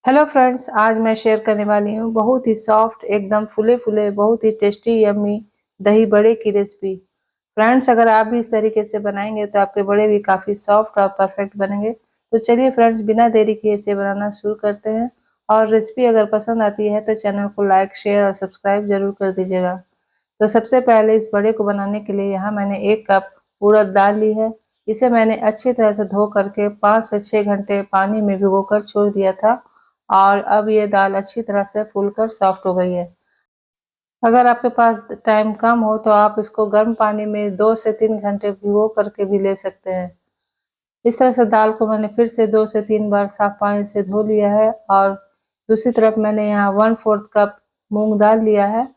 Hello friends, आज मैं share करने वाली हूँ बहुत ही सॉफ्ट एकदम फुले-फुले बहुत ही टेस्टी यम्मी दही बड़े की रेसिपी। फ्रेंड्स, अगर आप भी इस तरीके से बनाएंगे तो आपके बड़े भी काफ़ी सॉफ्ट और परफेक्ट बनेंगे। तो चलिए फ्रेंड्स, बिना देरी किए इसे बनाना शुरू करते हैं। और रेसिपी अगर पसंद आती है तो चैनल को लाइक, शेयर और सब्सक्राइब जरूर कर दीजिएगा। तो सबसे पहले इस बड़े को बनाने के लिए यहाँ मैंने 1 कप उड़द दाल ली है। इसे मैंने अच्छी तरह से धो करके 5 से 6 घंटे पानी में भिगोकर छोड़ दिया था और अब ये दाल अच्छी तरह से फूलकर सॉफ्ट हो गई है। अगर आपके पास टाइम कम हो तो आप इसको गर्म पानी में 2 से 3 घंटे भिगो करके भी ले सकते हैं। इस तरह से दाल को मैंने फिर से 2 से 3 बार साफ पानी से धो लिया है और दूसरी तरफ मैंने यहाँ 1/4 कप मूंग दाल लिया है।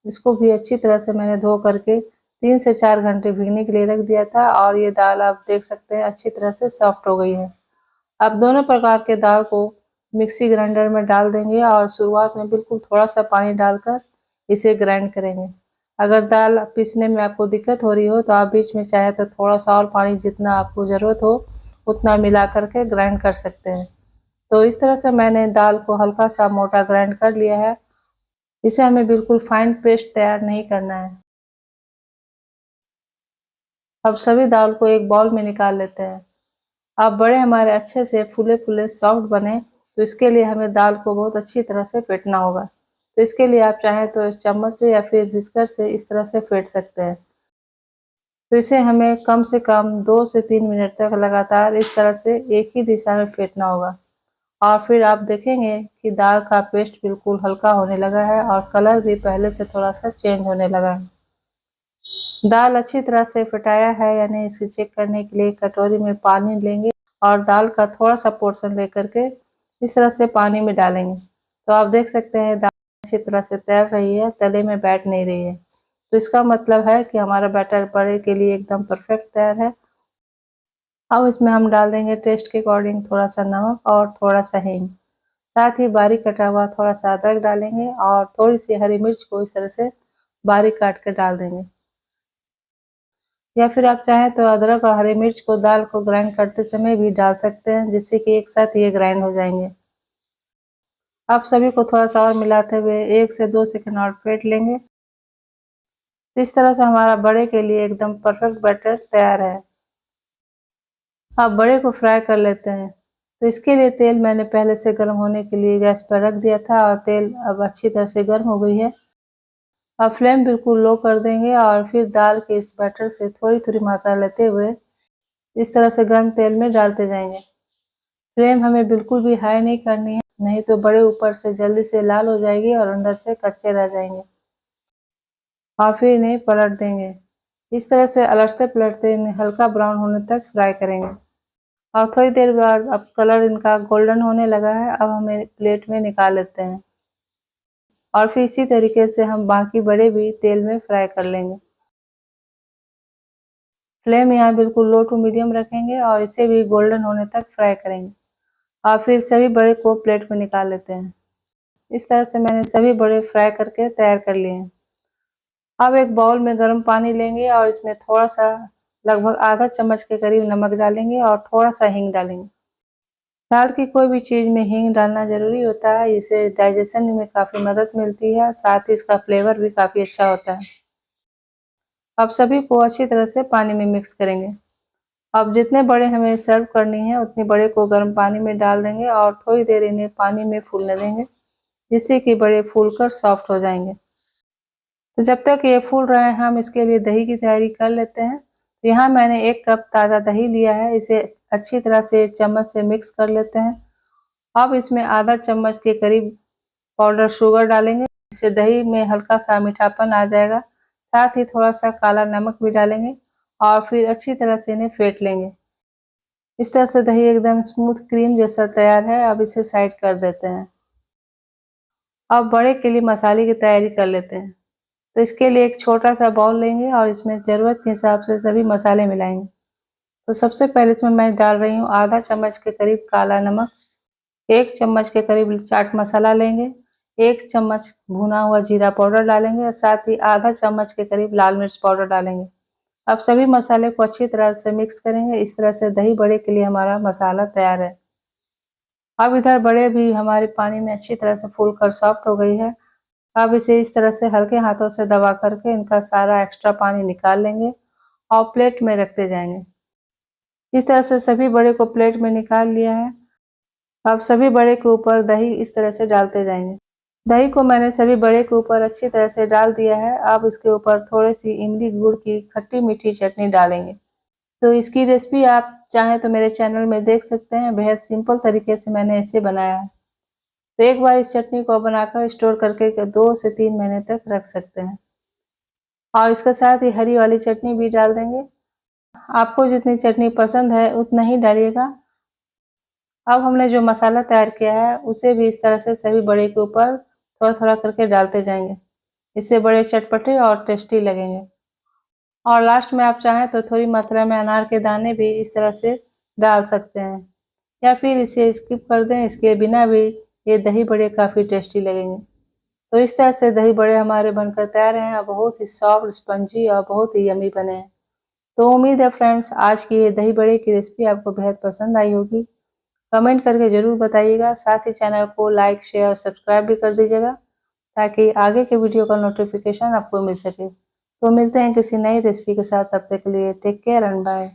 इसको भी अच्छी तरह से मैंने धो करके 3 से 4 घंटे भीगने के लिए रख दिया था और ये दाल आप देख सकते हैं अच्छी तरह से सॉफ्ट हो गई है। अब दोनों प्रकार के दाल को मिक्सी ग्राइंडर में डाल देंगे और शुरुआत में बिल्कुल थोड़ा सा पानी डालकर इसे ग्राइंड करेंगे। अगर दाल पीसने में आपको दिक्कत हो रही हो तो आप बीच में चाहे तो थोड़ा सा और पानी जितना आपको ज़रूरत हो उतना मिला करके ग्राइंड कर सकते हैं। तो इस तरह से मैंने दाल को हल्का सा मोटा ग्राइंड कर लिया है। इसे हमें बिल्कुल फाइन पेस्ट तैयार नहीं करना है। अब सभी दाल को एक बाउल में निकाल लेते हैं। अब बड़े हमारे अच्छे से फूले-फूले सॉफ्ट बने तो इसके लिए हमें दाल को बहुत अच्छी तरह से फेंटना होगा। तो इसके लिए आप चाहें तो चम्मच से या फिर व्हिस्कर से इस तरह से फेंट सकते हैं। तो इसे हमें कम से कम 2 से 3 मिनट तक लगातार इस तरह से एक ही दिशा में फेंटना होगा। और फिर आप देखेंगे कि दाल का पेस्ट बिल्कुल हल्का होने लगा है और कलर भी पहले से थोड़ा सा चेंज होने लगा है। दाल अच्छी तरह से फटाया है या नहीं इसे चेक करने के लिए कटोरी में पानी लेंगे और दाल का थोड़ा सा पोर्शन लेकर के इस तरह से पानी में डालेंगे। तो आप देख सकते हैं दाल अच्छी तरह से तैर रही है, तले में बैठ नहीं रही है। तो इसका मतलब है कि हमारा बैटर बड़े के लिए एकदम परफेक्ट तैयार है। अब इसमें हम डाल देंगे टेस्ट के अकॉर्डिंग थोड़ा सा नमक और थोड़ा सा हींग। साथ ही बारीक कटा हुआ थोड़ा सा अदरक डालेंगे और थोड़ी सी हरी मिर्च को इस तरह से बारीक काट कर डाल देंगे। या फिर आप चाहें तो अदरक और हरी मिर्च को दाल को ग्राइंड करते समय भी डाल सकते हैं, जिससे कि एक साथ ये ग्राइंड हो जाएंगे। आप सभी को थोड़ा सा और मिलाते हुए 1 से 2 सेकंड और फेंट लेंगे। इस तरह से हमारा बड़े के लिए एकदम परफेक्ट बैटर तैयार है। अब बड़े को फ्राई कर लेते हैं। तो इसके लिए तेल मैंने पहले से गर्म होने के लिए गैस पर रख दिया था और तेल अब अच्छी तरह से गर्म हो गई है। अब फ्लेम बिल्कुल लो कर देंगे और फिर दाल के इस बैटर से थोड़ी थोड़ी मात्रा लेते हुए इस तरह से गर्म तेल में डालते जाएंगे। फ्लेम हमें बिल्कुल भी हाई नहीं करनी है, नहीं तो बड़े ऊपर से जल्दी से लाल हो जाएगी और अंदर से कच्चे रह जाएंगे। और फिर इन्हें पलट देंगे। इस तरह से अलटते पलटते इन्हें हल्का ब्राउन होने तक फ्राई करेंगे। और थोड़ी देर बाद अब कलर इनका गोल्डन होने लगा है। अब हम प्लेट में निकाल लेते हैं और फिर इसी तरीके से हम बाकी बड़े भी तेल में फ्राई कर लेंगे। फ्लेम यहाँ बिल्कुल लो टू मीडियम रखेंगे और इसे भी गोल्डन होने तक फ्राई करेंगे। और फिर सभी बड़े को प्लेट में निकाल लेते हैं। इस तरह से मैंने सभी बड़े फ्राई करके तैयार कर लिए हैं। अब एक बाउल में गर्म पानी लेंगे और इसमें थोड़ा सा लगभग आधा चम्मच के करीब नमक डालेंगे और थोड़ा सा हींग डालेंगे। दाल की कोई भी चीज़ में हींग डालना ज़रूरी होता है, इससे डाइजेशन में काफ़ी मदद मिलती है, साथ ही इसका फ्लेवर भी काफ़ी अच्छा होता है। अब सभी को अच्छी तरह से पानी में मिक्स करेंगे। अब जितने बड़े हमें सर्व करनी है उतने बड़े को गर्म पानी में डाल देंगे और थोड़ी देर इन्हें पानी में फूलने देंगे, जिससे कि बड़े फूलकर सॉफ्ट हो जाएंगे। तो जब तक ये फूल रहे हैं हम इसके लिए दही की तैयारी कर लेते हैं। तो यहाँ मैंने 1 कप ताज़ा दही लिया है, इसे अच्छी तरह से चम्मच से मिक्स कर लेते हैं। अब इसमें आधा चम्मच के करीब पाउडर शुगर डालेंगे, इससे दही में हल्का सा मीठापन आ जाएगा। साथ ही थोड़ा सा काला नमक भी डालेंगे और फिर अच्छी तरह से इन्हें फेंट लेंगे। इस तरह से दही एकदम स्मूथ क्रीम जैसा तैयार है। अब इसे साइड कर देते हैं। अब बड़े के लिए मसाले की तैयारी कर लेते हैं। तो इसके लिए एक छोटा सा बाउल लेंगे और इसमें ज़रूरत के हिसाब से सभी मसाले मिलाएंगे। तो सबसे पहले इसमें मैं डाल रही हूँ आधा चम्मच के करीब काला नमक, 1 चम्मच के करीब चाट मसाला लेंगे, 1 चम्मच भुना हुआ जीरा पाउडर डालेंगे और साथ ही आधा चम्मच के करीब लाल मिर्च पाउडर डालेंगे। अब सभी मसाले को अच्छी तरह से मिक्स करेंगे। इस तरह से दही बड़े के लिए हमारा मसाला तैयार है। अब इधर बड़े भी हमारे पानी में अच्छी तरह से फूल कर सॉफ्ट हो गई है। अब इसे इस तरह से हल्के हाथों से दबा करके इनका सारा एक्स्ट्रा पानी निकाल लेंगे और प्लेट में रखते जाएंगे। इस तरह से सभी बड़े को प्लेट में निकाल लिया है। अब सभी बड़े के ऊपर दही इस तरह से डालते जाएंगे। दही को मैंने सभी बड़े के ऊपर अच्छी तरह से डाल दिया है। अब इसके ऊपर थोड़ी सी इमली गुड़ की खट्टी मीठी चटनी डालेंगे। तो इसकी रेसिपी आप चाहें तो मेरे चैनल में देख सकते हैं। बेहद सिंपल तरीके से मैंने इसे बनाया है। तो एक बार इस चटनी को बनाकर स्टोर करके 2 से 3 महीने तक रख सकते हैं। और इसके साथ ही हरी वाली चटनी भी डाल देंगे। आपको जितनी चटनी पसंद है उतना ही डालिएगा। अब हमने जो मसाला तैयार किया है उसे भी इस तरह से सभी बड़े के ऊपर थोड़ा थोड़ा करके डालते जाएंगे। इससे बड़े चटपटे और टेस्टी लगेंगे। और लास्ट में आप चाहें तो थोड़ी मात्रा में अनार के दाने भी इस तरह से डाल सकते हैं, या फिर इसे स्किप कर दें। इसके बिना भी ये दही बड़े काफ़ी टेस्टी लगेंगे। तो इस तरह से दही बड़े हमारे बनकर तैयार हैं और बहुत ही सॉफ्ट, स्पंजी और बहुत ही यम्मी बने हैं। तो उम्मीद है फ्रेंड्स आज की ये दही बड़े की रेसिपी आपको बेहद पसंद आई होगी। कमेंट करके ज़रूर बताइएगा। साथ ही चैनल को लाइक, शेयर और सब्सक्राइब भी कर दीजिएगा ताकि आगे के वीडियो का नोटिफिकेशन आपको मिल सके। तो मिलते हैं किसी नई रेसिपी के साथ। तब तक के लिए टेक केयर एंड बाय।